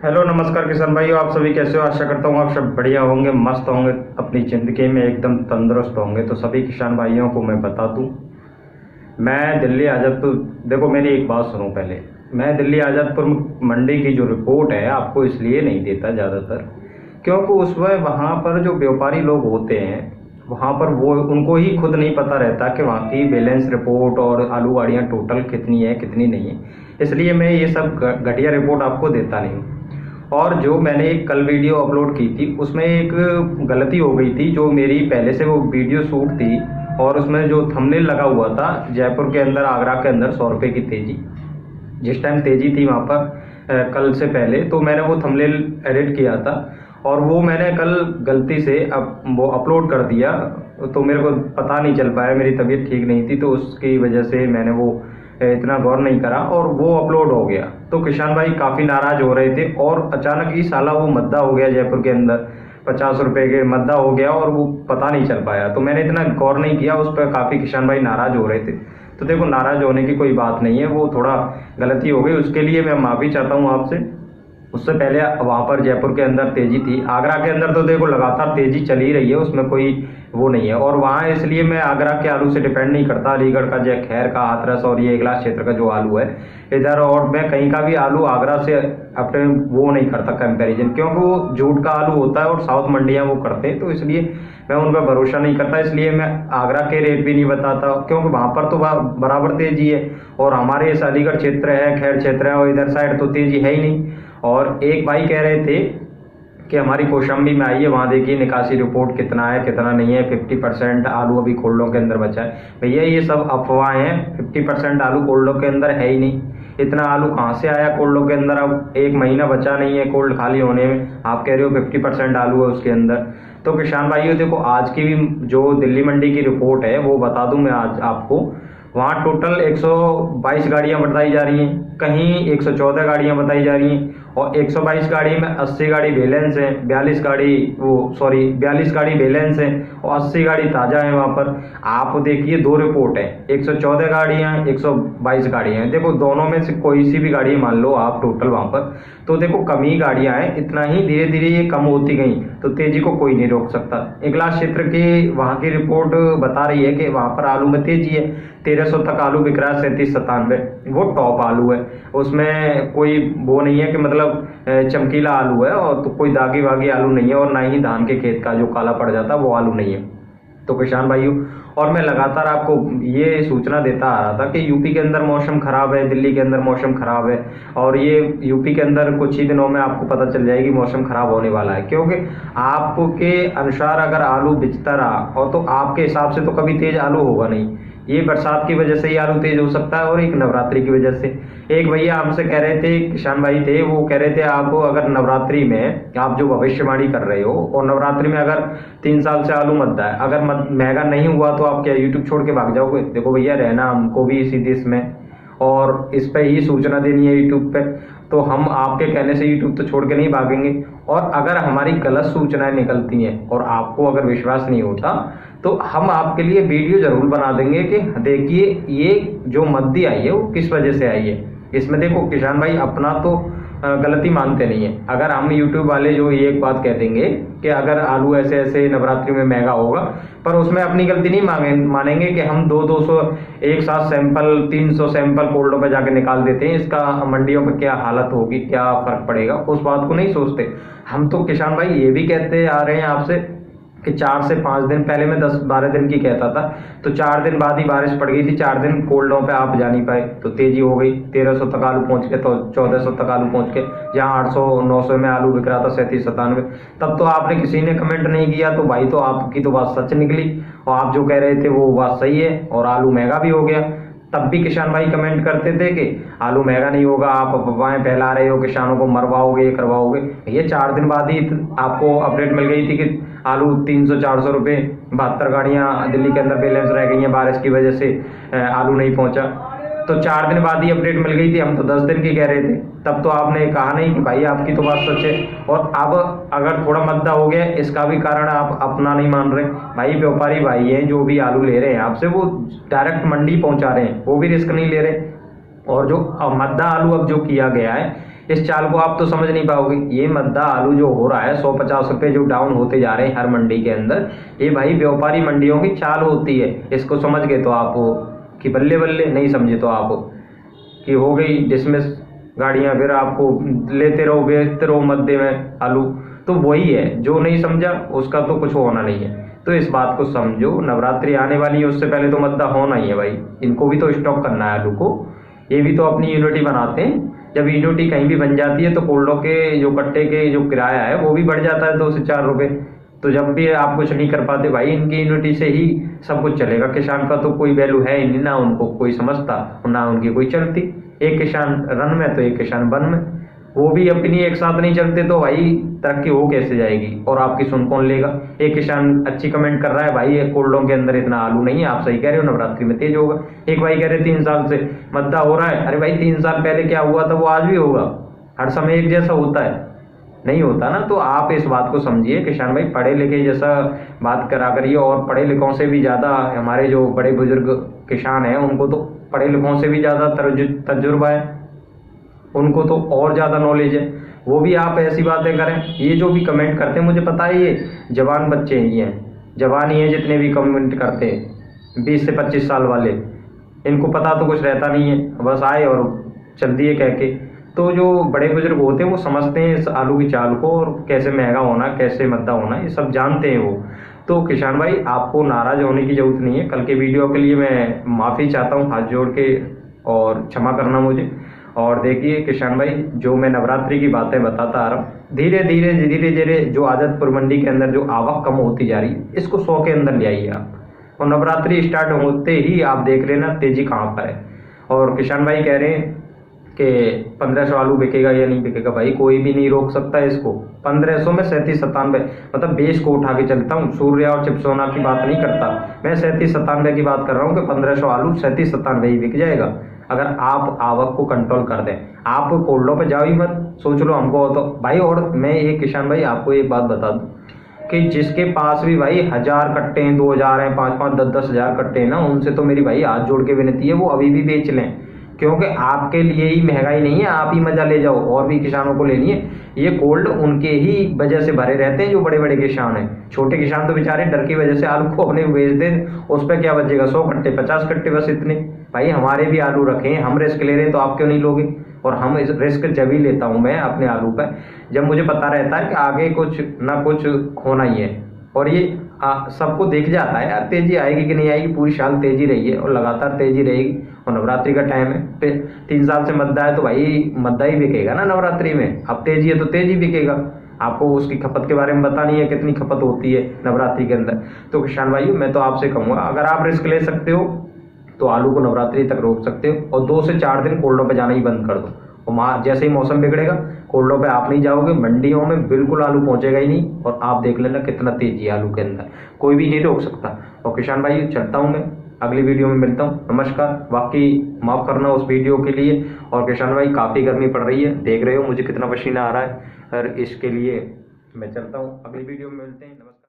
Hello नमस्कार किसान भाइयों, आप सभी कैसे हो। आशा करता हूँ आप सब बढ़िया होंगे, मस्त होंगे, अपनी ज़िंदगी में एकदम तंदुरुस्त होंगे। तो सभी किसान भाइयों को मैं बता दूँ, मैं दिल्ली आज़ादपुर, देखो मेरी एक बात सुनो पहले। मैं दिल्ली आज़ादपुर मंडी की जो रिपोर्ट है आपको इसलिए नहीं देता ज़्यादातर, क्योंकि उसमें वहाँ पर जो व्यापारी लोग होते हैं वहाँ पर वो उनको ही खुद नहीं पता रहता कि वहाँ की बैलेंस रिपोर्ट और आलू गाड़ियाँ टोटल कितनी है कितनी नहीं है। इसलिए मैं ये सब घटिया रिपोर्ट आपको देता नहीं। और जो मैंने एक कल वीडियो अपलोड की थी उसमें एक गलती हो गई थी। जो मेरी पहले से वो वीडियो शूट थी और उसमें जो थंबनेल लगा हुआ था जयपुर के अंदर, आगरा के अंदर 100 रुपये की तेज़ी, जिस टाइम तेज़ी थी वहाँ पर कल से पहले, तो मैंने वो थंबनेल एडिट किया था और वो मैंने कल गलती से अब वो अपलोड कर दिया। तो मेरे को पता नहीं चल पाया, मेरी तबीयत ठीक नहीं थी तो उसकी वजह से मैंने वो इतना गौर नहीं करा और वो अपलोड हो गया। तो किसान भाई काफ़ी नाराज़ हो रहे थे और अचानक ही साला वो मद्दा हो गया जयपुर के अंदर, 50 रुपये के मद्दा हो गया और वो पता नहीं चल पाया। तो मैंने इतना गौर नहीं किया उस पर, काफ़ी किसान भाई नाराज़ हो रहे थे। तो देखो, नाराज़ होने की कोई बात नहीं है, वो थोड़ा गलती हो गई, उसके लिए मैं माफ़ी चाहता हूँ आपसे। उससे पहले वहाँ पर जयपुर के अंदर तेज़ी थी, आगरा के अंदर तो देखो लगातार तेज़ी चल ही रही है, उसमें कोई वो नहीं है। और वहाँ इसलिए मैं आगरा के आलू से डिपेंड नहीं करता, अलीगढ़ का, जय खैर का, हाथरस और ये इगलास क्षेत्र का जो आलू है इधर, और मैं कहीं का भी आलू आगरा से अपने वो नहीं करता कंपैरिजन, क्योंकि वो झूठ का आलू होता है और साउथ मंडियाँ वो करते हैं, तो इसलिए मैं उन पर भरोसा नहीं करता। इसलिए मैं आगरा के रेट भी नहीं बताता, क्योंकि वहाँ पर तो बराबर तेज़ी है और हमारे इस अलीगढ़ क्षेत्र है, खैर क्षेत्र है, और इधर साइड तो तेज़ी है ही नहीं। और एक भाई कह रहे थे कि हमारी कौशाम्बी में आइए, वहाँ देखिए निकासी रिपोर्ट कितना है कितना नहीं है, 50% आलू अभी कोल्डों के अंदर बचा है। भैया ये सब अफवाहें हैं, 50% आलू कोल्डों के अंदर है ही नहीं। इतना आलू कहाँ से आया कोल्डों के अंदर? अब एक महीना बचा नहीं है कोल्ड खाली होने में, आप कह रहे हो 50% आलू है उसके अंदर। तो किसान भाइयों देखो, आज की भी जो दिल्ली मंडी की रिपोर्ट है वो बता दूं मैं आज आपको। वहाँ टोटल 122 गाड़ियाँ बताई जा रही हैं, कहीं 114 गाड़ियाँ बताई जा रही हैं, और 122 गाड़ी में 80 गाड़ी बैलेंस है, 42 गाड़ी बैलेंस है और 80 गाड़ी ताज़ा है। वहाँ पर आप देखिए दो रिपोर्ट है, 114 गाड़ियाँ, 122 गाड़ियाँ हैं। देखो दोनों में से कोई सी भी गाड़ी मान लो आप टोटल वहाँ पर, तो देखो कम ही गाड़ियाँ हैं, इतना ही धीरे धीरे ये कम होती गई, तो तेजी को कोई नहीं रोक सकता। इगलास क्षेत्र की वहाँ की रिपोर्ट बता रही है कि वहाँ पर आलू में तेजी है, 1300 तक आलू बिक रहा है, 37-97, वो टॉप आलू है, उसमें कोई वो नहीं है कि मतलब चमकीला आलू है, और तो कोई दागी वागी आलू नहीं है, और ना ही धान के खेत का जो काला पड़ जाता है वो आलू नहीं है। तो किसान भाइयों, और मैं लगातार आपको ये सूचना देता आ रहा था कि यूपी के अंदर मौसम खराब है, दिल्ली के अंदर मौसम खराब है, और ये यूपी के अंदर कुछ ही दिनों में आपको पता चल जाएगी मौसम खराब होने वाला है, क्योंकि आपके अनुसार अगर आलू बिचता रहा और तो आपके हिसाब से तो कभी तेज आलू होगा नहीं। ये बरसात की वजह से ही आलू तेज हो सकता है और एक नवरात्रि की वजह से। एक भैया हमसे कह रहे थे, किसान भाई थे, वो कह रहे थे आप अगर नवरात्रि में आप जो भविष्यवाणी कर रहे हो और नवरात्रि में अगर 3 साल से आलू मद्दा है, अगर महंगा नहीं हुआ तो आप क्या यूट्यूब छोड़ के भाग जाओगे? देखो भैया, रहना हमको भी इसी देश में और इस पे ही सूचना देनी है यूट्यूब पे, तो हम आपके कहने से यूट्यूब तो छोड़ के नहीं भागेंगे। और अगर हमारी गलत सूचनाएं निकलती हैं और आपको अगर विश्वास नहीं होता तो हम आपके लिए वीडियो जरूर बना देंगे कि देखिए ये जो मद्दी आई है वो किस वजह से आई है। इसमें देखो किसान भाई, अपना तो गलती मानते नहीं है। अगर हम यूट्यूब वाले जो ये एक बात कह देंगे कि अगर आलू ऐसे ऐसे नवरात्रि में महंगा होगा, पर उसमें अपनी गलती नहीं मानेंगे कि हम 200 एक साथ सैंपल, 300 सैंपल कोल्डों पे जाके निकाल देते हैं, इसका मंडियों पे क्या हालत होगी, क्या फर्क पड़ेगा, उस बात को नहीं सोचते। हम तो किसान भाई ये भी कहते आ रहे हैं आपसे कि 4 से 5 दिन पहले, मैं 10-12 दिन की कहता था, तो 4 दिन बाद ही बारिश पड़ गई थी, 4 दिन कोल्डों पे आप जा नहीं पाए, तो तेजी हो गई, 1300 तक आलू पहुंच के, तो 1400 तक आलू पहुंच के, जहां 800-900 में आलू बिक रहा था 37-97। तब तो आपने किसी ने कमेंट नहीं किया, तो भाई तो आपकी तो बात सच निकली और आप जो कह रहे थे वो बात सही है और आलू महंगा भी हो गया। तब भी किसान भाई कमेंट करते थे कि आलू महंगा नहीं होगा, आप अफवाहें फैला रहे हो, किसानों को मरवाओगे, करवाओगे। ये 4 दिन बाद ही आपको अपडेट मिल गई थी कि आलू 300-400 रुपये, 72 गाड़ियाँ दिल्ली के अंदर बैलेंस रह गई हैं बारिश की वजह से, आलू नहीं पहुंचा। तो 4 दिन बाद ही अपडेट मिल गई थी, हम तो 10 दिन की कह रहे थे। तब तो आपने कहा नहीं कि भाई आपकी तो बात सच है। और अब अगर थोड़ा मद्दा हो गया, इसका भी कारण आप अपना नहीं मान रहे। भाई व्यापारी भाई हैं जो भी आलू ले रहे हैं आपसे, वो डायरेक्ट मंडी पहुंचा रहे हैं, वो भी रिस्क नहीं ले रहे। और जो मद्दा आलू अब जो किया गया है, इस चाल को आप तो समझ नहीं पाओगे। ये मद्दा आलू जो हो रहा है 150 रुपये जो डाउन होते जा रहे हैं हर मंडी के अंदर, ये भाई व्यापारी मंडियों की चाल होती है। इसको समझ गए तो आप कि बल्ले बल्ले, नहीं समझे तो आप कि हो गई डिसमिस गाड़ियाँ, फिर आपको लेते रहो बेचते रहो मद्दे में आलू। तो वही है, जो नहीं समझा उसका तो कुछ होना नहीं है। तो इस बात को समझो, नवरात्रि आने वाली है, उससे पहले तो मद्दा होना ही है भाई। इनको भी तो स्टॉक करना है आलू को, ये भी तो अपनी यूनिटी बनाते हैं। जब यूनिटी कहीं भी बन जाती है तो कोल्डो के जो कट्टे के जो किराया है वो भी बढ़ जाता है 2 से 4 रुपये। तो जब भी आप कुछ नहीं कर पाते भाई, इनकी यूनिटी से ही सब कुछ चलेगा। किसान का तो कोई वैल्यू है ही नहीं, ना उनको कोई समझता ना उनकी कोई चलती। एक किसान रन में तो एक किसान वन में, वो भी अपनी एक साथ नहीं चलते तो भाई तरक्की हो कैसे जाएगी और आपकी सुन कौन लेगा। एक किसान अच्छी कमेंट कर रहा है भाई कोल्डों के अंदर इतना आलू नहीं है, आप सही कह रहे हो, नवरात्रि में तेज होगा। एक भाई कह रहे 3 साल से मद्दा हो रहा है। अरे भाई 3 साल पहले क्या हुआ था वो आज भी होगा, हर समय एक जैसा होता है, नहीं होता ना। तो आप इस बात को समझिए, किसान भाई पढ़े लिखे जैसा बात करा करिए, और पढ़े लिखों से भी ज़्यादा हमारे जो बड़े बुजुर्ग किसान हैं उनको तो पढ़े लिखों से भी ज़्यादा तजुर्बा है, उनको तो और ज़्यादा नॉलेज है। वो भी आप ऐसी बातें करें। ये जो भी कमेंट करते हैं मुझे पता है ये जवान बच्चे ही हैं, जवान ही हैं जितने भी कमेंट करते हैं, 20 से 25 साल वाले, इनको पता तो कुछ रहता नहीं है, बस आए और चल दिए कह के। तो जो बड़े बुजुर्ग होते हैं वो समझते हैं इस आलू की चाल को, और कैसे महंगा होना कैसे मद्दा होना ये सब जानते हैं वो। तो किसान भाई आपको नाराज़ होने की ज़रूरत नहीं है। कल के वीडियो के लिए मैं माफ़ी चाहता हूँ हाथ जोड़ के, और क्षमा करना मुझे। और देखिए किसान भाई, जो मैं नवरात्रि की बातें बताता आ रहा हूँ, धीरे धीरे जो आदतपुर मंडी के अंदर जो आवक कम होती जा रही है, इसको 100 के अंदर ले आइए आप, और नवरात्रि स्टार्ट होते ही आप देख लेना तेजी कहाँ पर है। और किसान भाई कह रहे हैं कि 1500 आलू बिकेगा या नहीं बिकेगा, भाई कोई भी नहीं रोक सकता इसको। 1500 में 37-97, मतलब बेस को उठा के चलता हूँ, सूर्य और चिपसोना की बात नहीं करता मैं, 37-97 की बात कर रहा हूँ कि 1500 आलू 37-97 ही बिक जाएगा अगर आप आवक को कंट्रोल कर दें। आप कोल्डों पे जाओ ही मत, सोच लो हमको तो भाई। और मैं एक किसान भाई आपको एक बात बता दूं कि जिसके पास भी भाई 1000 कट्टे हैं, 2000 हैं, 5-5, 10-10 हजार कट्टे हैं ना, उनसे तो मेरी भाई हाथ जोड़ के विनती है वो अभी भी बेच लें, क्योंकि आपके लिए ही महंगाई नहीं है, आप ही मजा ले जाओ, और भी किसानों को लेनी है। ये कोल्ड उनके ही वजह से भरे रहते हैं जो बड़े बड़े किसान हैं। छोटे किसान तो बेचारे डर की वजह से आलू को अपने बेच दें, उस पर क्या बचेगा, 100 कट्टे 50 कट्टे बस इतने। भाई हमारे भी आलू रखे हैं, हम रिस्क ले रहे हैं तो आप क्यों नहीं लोगे। और हम इस रिस्क जब ही लेता हूँ मैं अपने आलू पर जब मुझे पता रहता है कि आगे कुछ ना कुछ होना ही है। और ये सबको दिख जाता है यार, तेजी आएगी कि नहीं आएगी, पूरी साल तेजी रही है और लगातार तेजी रहेगी। और नवरात्रि का टाइम है, फिर 3 साल से मद्दा है तो भाई मद्दा ही बिकेगा ना नवरात्रि में। अब तेजी है तो तेजी बिकेगा। आपको उसकी खपत के बारे में पता नहीं है कितनी खपत होती है नवरात्रि के अंदर। तो किसान भाइयों मैं तो आपसे कहूँगा, अगर आप रिस्क ले सकते हो तो आलू को नवरात्रि तक रोक सकते हो, और 2 से 4 दिन कोल्डों पे जाना ही बंद कर दो। और जैसे ही मौसम बिगड़ेगा कोल्डों पे आप नहीं जाओगे, मंडियों में बिल्कुल आलू पहुंचेगा ही नहीं। और आप देख लेना कितना तेजी है आलू के अंदर, कोई भी नहीं रोक सकता। और किसान भाई चलता हूँ मैं, अगली वीडियो में मिलता हूँ, नमस्कार। बाकी माफ़ करना उस वीडियो के लिए। और किसान भाई काफ़ी गर्मी पड़ रही है, देख रहे हो मुझे कितना पसीना आ रहा है, और इसके लिए मैं चलता हूँ, अगली वीडियो में मिलते हैं, नमस्कार।